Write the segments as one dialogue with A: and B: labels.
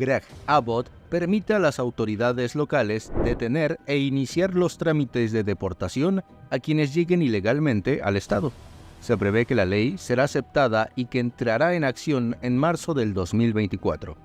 A: Greg Abbott permite a las autoridades locales detener e iniciar los trámites de deportación a quienes lleguen ilegalmente al estado. Se prevé que la ley será aceptada y que entrará en acción en marzo del 2024.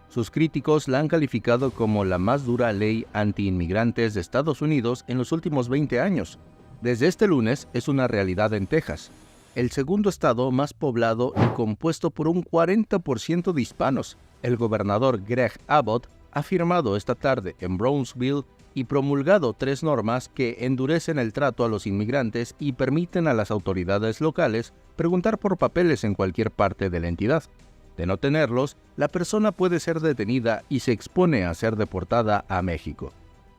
A: Sus críticos la han calificado como la más dura ley anti-inmigrantes de Estados Unidos en los últimos 20 años. Desde este lunes es una realidad en Texas, el segundo estado más poblado y compuesto por un 40% de hispanos. El gobernador Greg Abbott ha firmado esta tarde en Brownsville y promulgado 3 normas que endurecen el trato a los inmigrantes y permiten a las autoridades locales preguntar por papeles en cualquier parte de la entidad. De no tenerlos, la persona puede ser detenida y se expone a ser deportada a México.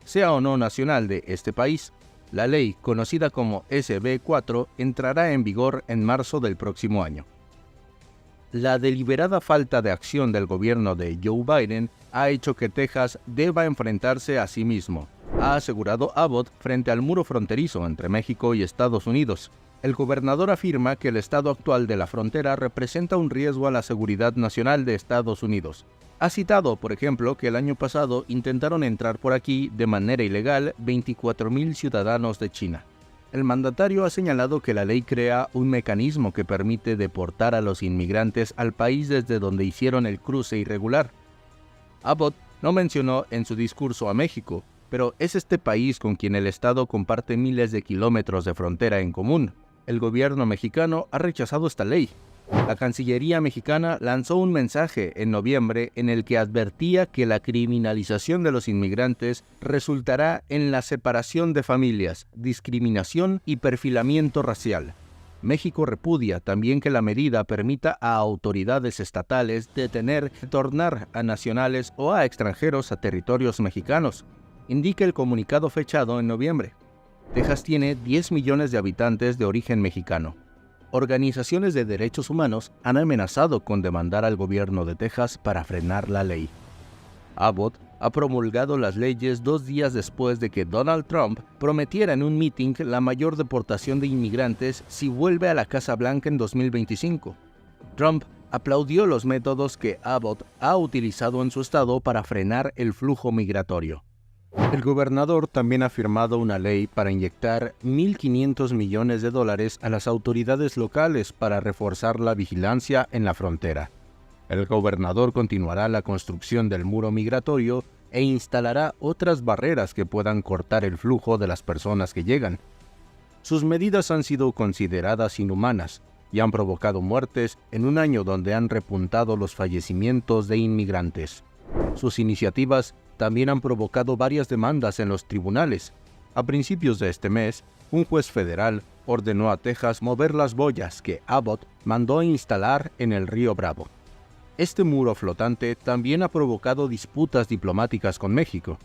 A: Sea o no nacional de este país, la ley, conocida como SB 4, entrará en vigor en marzo del próximo año. La deliberada falta de acción del gobierno de Joe Biden ha hecho que Texas deba enfrentarse a sí mismo, ha asegurado Abbott frente al muro fronterizo entre México y Estados Unidos. El gobernador afirma que el estado actual de la frontera representa un riesgo a la seguridad nacional de Estados Unidos. Ha citado, por ejemplo, que el año pasado intentaron entrar por aquí de manera ilegal 24,000 ciudadanos de China. El mandatario ha señalado que la ley crea un mecanismo que permite deportar a los inmigrantes al país desde donde hicieron el cruce irregular. Abbott no mencionó en su discurso a México, pero es este país con quien el estado comparte miles de kilómetros de frontera en común. El gobierno mexicano ha rechazado esta ley. La Cancillería mexicana lanzó un mensaje en noviembre en el que advertía que la criminalización de los inmigrantes resultará en la separación de familias, discriminación y perfilamiento racial. México repudia también que la medida permita a autoridades estatales detener, retornar a nacionales o a extranjeros a territorios mexicanos, indica el comunicado fechado en noviembre. Texas tiene 10 millones de habitantes de origen mexicano. Organizaciones de derechos humanos han amenazado con demandar al gobierno de Texas para frenar la ley. Abbott ha promulgado las leyes 2 días después de que Donald Trump prometiera en un mitin la mayor deportación de inmigrantes si vuelve a la Casa Blanca en 2025. Trump aplaudió los métodos que Abbott ha utilizado en su estado para frenar el flujo migratorio. El gobernador también ha firmado una ley para inyectar $1.500 millones a las autoridades locales para reforzar la vigilancia en la frontera. El gobernador continuará la construcción del muro migratorio e instalará otras barreras que puedan cortar el flujo de las personas que llegan. Sus medidas han sido consideradas inhumanas y han provocado muertes en un año donde han repuntado los fallecimientos de inmigrantes. Sus iniciativas también han provocado varias demandas en los tribunales. A principios de este mes, un juez federal ordenó a Texas mover las boyas que Abbott mandó a instalar en el río Bravo. Este muro flotante también ha provocado disputas diplomáticas con México.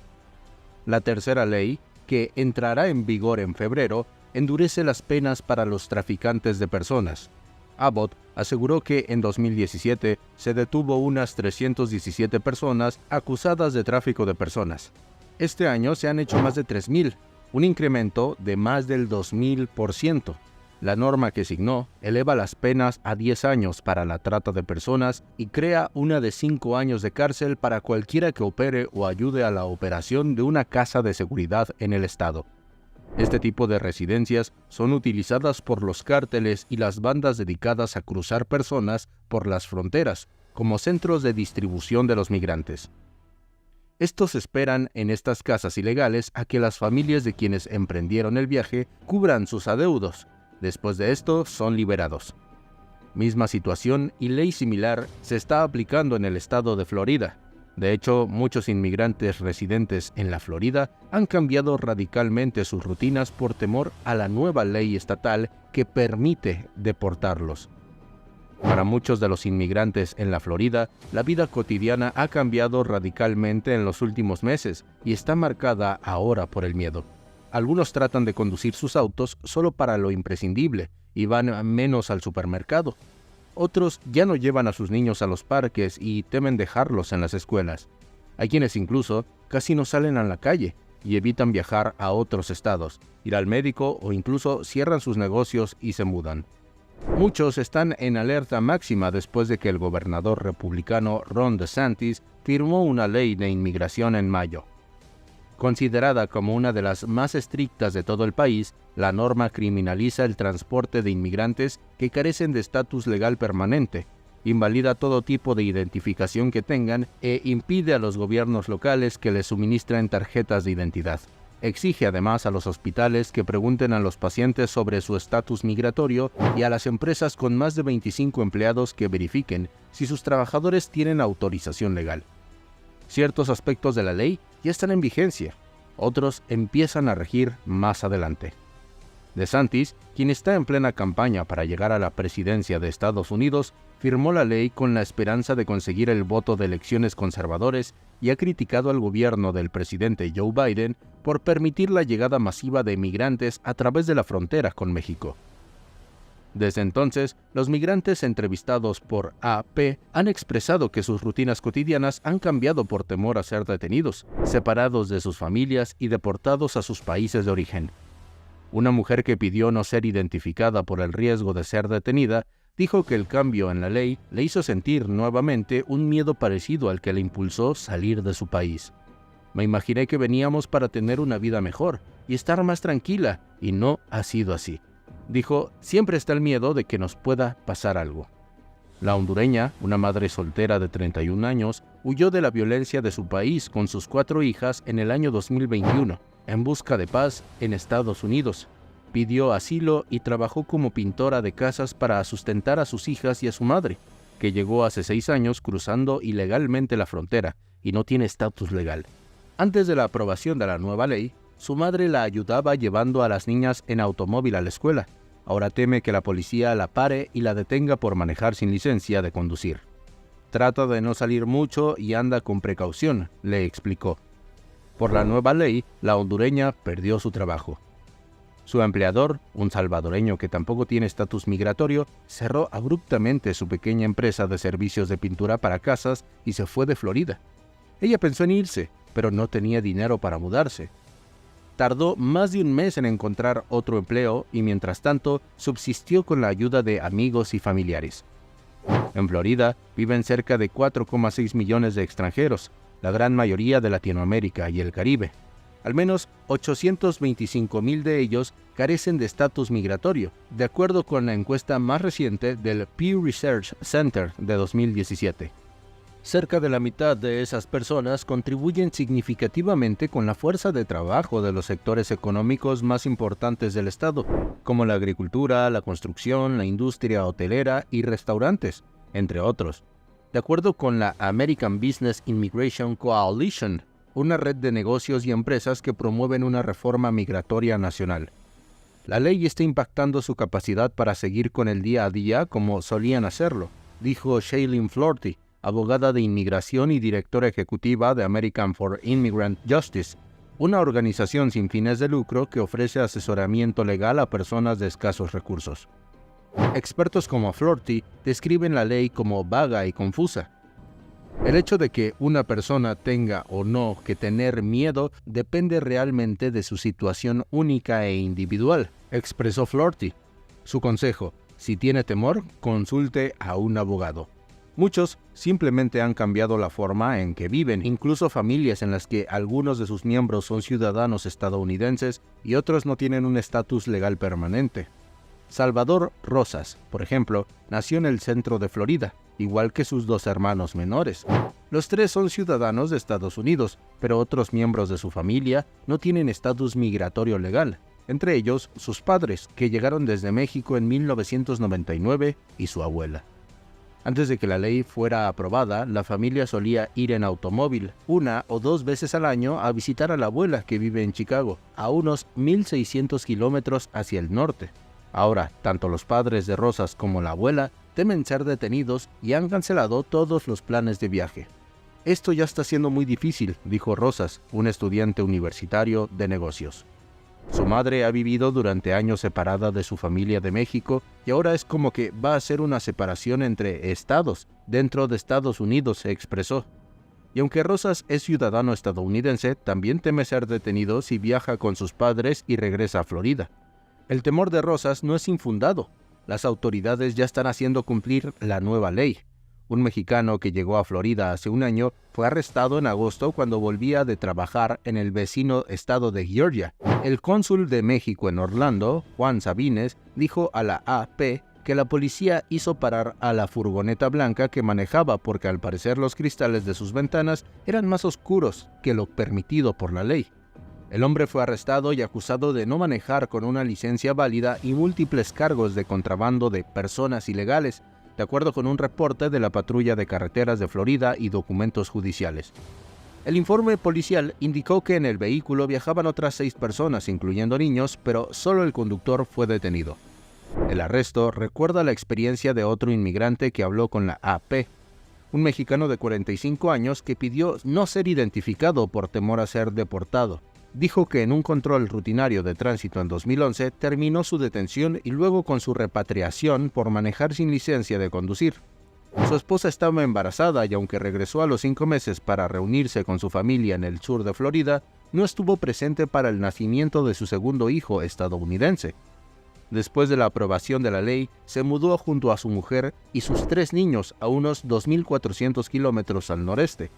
A: La tercera ley, que entrará en vigor en febrero, endurece las penas para los traficantes de personas. Abbott aseguró que en 2017 se detuvo unas 317 personas acusadas de tráfico de personas. Este año se han hecho más de 3,000, un incremento de más del 2,000%. La norma que signó eleva las penas a 10 años para la trata de personas y crea una de 5 años de cárcel para cualquiera que opere o ayude a la operación de una casa de seguridad en el estado. Este tipo de residencias son utilizadas por los cárteles y las bandas dedicadas a cruzar personas por las fronteras como centros de distribución de los migrantes. Estos esperan en estas casas ilegales a que las familias de quienes emprendieron el viaje cubran sus adeudos. Después de esto, son liberados. Misma situación y ley similar se está aplicando en el estado de Florida. De hecho, muchos inmigrantes residentes en la Florida han cambiado radicalmente sus rutinas por temor a la nueva ley estatal que permite deportarlos. Para muchos de los inmigrantes en la Florida, la vida cotidiana ha cambiado radicalmente en los últimos meses y está marcada ahora por el miedo. Algunos tratan de conducir sus autos solo para lo imprescindible y van menos al supermercado. Otros ya no llevan a sus niños a los parques y temen dejarlos en las escuelas. Hay quienes incluso casi no salen a la calle y evitan viajar a otros estados, ir al médico o incluso cierran sus negocios y se mudan. Muchos están en alerta máxima después de que el gobernador republicano Ron DeSantis firmó una ley de inmigración en mayo. Considerada como una de las más estrictas de todo el país, la norma criminaliza el transporte de inmigrantes que carecen de estatus legal permanente, invalida todo tipo de identificación que tengan e impide a los gobiernos locales que les suministren tarjetas de identidad. Exige además a los hospitales que pregunten a los pacientes sobre su estatus migratorio y a las empresas con más de 25 empleados que verifiquen si sus trabajadores tienen autorización legal. Ciertos aspectos de la ley ya están en vigencia, otros empiezan a regir más adelante. DeSantis, quien está en plena campaña para llegar a la presidencia de Estados Unidos, firmó la ley con la esperanza de conseguir el voto de elecciones conservadores y ha criticado al gobierno del presidente Joe Biden por permitir la llegada masiva de migrantes a través de la frontera con México. Desde entonces, los migrantes entrevistados por AP han expresado que sus rutinas cotidianas han cambiado por temor a ser detenidos, separados de sus familias y deportados a sus países de origen. Una mujer que pidió no ser identificada por el riesgo de ser detenida dijo que el cambio en la ley le hizo sentir nuevamente un miedo parecido al que le impulsó salir de su país. Me imaginé que veníamos para tener una vida mejor y estar más tranquila, y no ha sido así. Dijo, siempre está el miedo de que nos pueda pasar algo. La hondureña, una madre soltera de 31 años, huyó de la violencia de su país con sus 4 hijas en el año 2021, en busca de paz en Estados Unidos. Pidió asilo y trabajó como pintora de casas para sustentar a sus hijas y a su madre, que llegó hace 6 años cruzando ilegalmente la frontera y no tiene estatus legal. Antes de la aprobación de la nueva ley, su madre la ayudaba llevando a las niñas en automóvil a la escuela. Ahora teme que la policía la pare y la detenga por manejar sin licencia de conducir. Trata de no salir mucho y anda con precaución, le explicó. Por la nueva ley, la hondureña perdió su trabajo. Su empleador, un salvadoreño que tampoco tiene estatus migratorio, cerró abruptamente su pequeña empresa de servicios de pintura para casas y se fue de Florida. Ella pensó en irse, pero no tenía dinero para mudarse. Tardó más de un mes en encontrar otro empleo y mientras tanto subsistió con la ayuda de amigos y familiares. En Florida viven cerca de 4,6 millones de extranjeros, la gran mayoría de Latinoamérica y el Caribe. Al menos 825,000 de ellos carecen de estatus migratorio, de acuerdo con la encuesta más reciente del Pew Research Center de 2017. Cerca de la mitad de esas personas contribuyen significativamente con la fuerza de trabajo de los sectores económicos más importantes del estado, como la agricultura, la construcción, la industria hotelera y restaurantes, entre otros. De acuerdo con la American Business Immigration Coalition, una red de negocios y empresas que promueven una reforma migratoria nacional. La ley está impactando su capacidad para seguir con el día a día como solían hacerlo, dijo Shailene Florty, abogada de inmigración y directora ejecutiva de American for Immigrant Justice, una organización sin fines de lucro que ofrece asesoramiento legal a personas de escasos recursos. Expertos como Florty describen la ley como vaga y confusa. El hecho de que una persona tenga o no que tener miedo depende realmente de su situación única e individual, expresó Florty. Su consejo, si tiene temor, consulte a un abogado. Muchos simplemente han cambiado la forma en que viven, incluso familias en las que algunos de sus miembros son ciudadanos estadounidenses y otros no tienen un estatus legal permanente. Salvador Rosas, por ejemplo, nació en el centro de Florida, igual que sus 2 hermanos menores. Los 3 son ciudadanos de Estados Unidos, pero otros miembros de su familia no tienen estatus migratorio legal, entre ellos sus padres, que llegaron desde México en 1999, y su abuela. Antes de que la ley fuera aprobada, la familia solía ir en automóvil 1 o 2 veces al año a visitar a la abuela que vive en Chicago, a unos 1,600 kilómetros hacia el norte. Ahora, tanto los padres de Rosas como la abuela temen ser detenidos y han cancelado todos los planes de viaje. Esto ya está siendo muy difícil, dijo Rosas, un estudiante universitario de negocios. Su madre ha vivido durante años separada de su familia de México y ahora es como que va a ser una separación entre estados dentro de Estados Unidos, se expresó. Y aunque Rosas es ciudadano estadounidense, también teme ser detenido si viaja con sus padres y regresa a Florida. El temor de Rosas no es infundado. las autoridades ya están haciendo cumplir la nueva ley. Un mexicano que llegó a Florida hace un año fue arrestado en agosto cuando volvía de trabajar en el vecino estado de Georgia. El cónsul de México en Orlando, Juan Sabines, dijo a la AP que la policía hizo parar a la furgoneta blanca que manejaba porque al parecer los cristales de sus ventanas eran más oscuros que lo permitido por la ley. El hombre fue arrestado y acusado de no manejar con una licencia válida y múltiples cargos de contrabando de personas ilegales, de acuerdo con un reporte de la Patrulla de Carreteras de Florida y documentos judiciales. El informe policial indicó que en el vehículo viajaban otras 6 personas, incluyendo niños, pero solo el conductor fue detenido. El arresto recuerda la experiencia de otro inmigrante que habló con la AP, un mexicano de 45 años que pidió no ser identificado por temor a ser deportado. Dijo que en un control rutinario de tránsito en 2011 terminó su detención y luego con su repatriación por manejar sin licencia de conducir. Su esposa estaba embarazada y aunque regresó a los 5 meses para reunirse con su familia en el sur de Florida, no estuvo presente para el nacimiento de su segundo hijo estadounidense. Después de la aprobación de la ley, se mudó junto a su mujer y sus 3 niños a unos 2.400 kilómetros al noreste.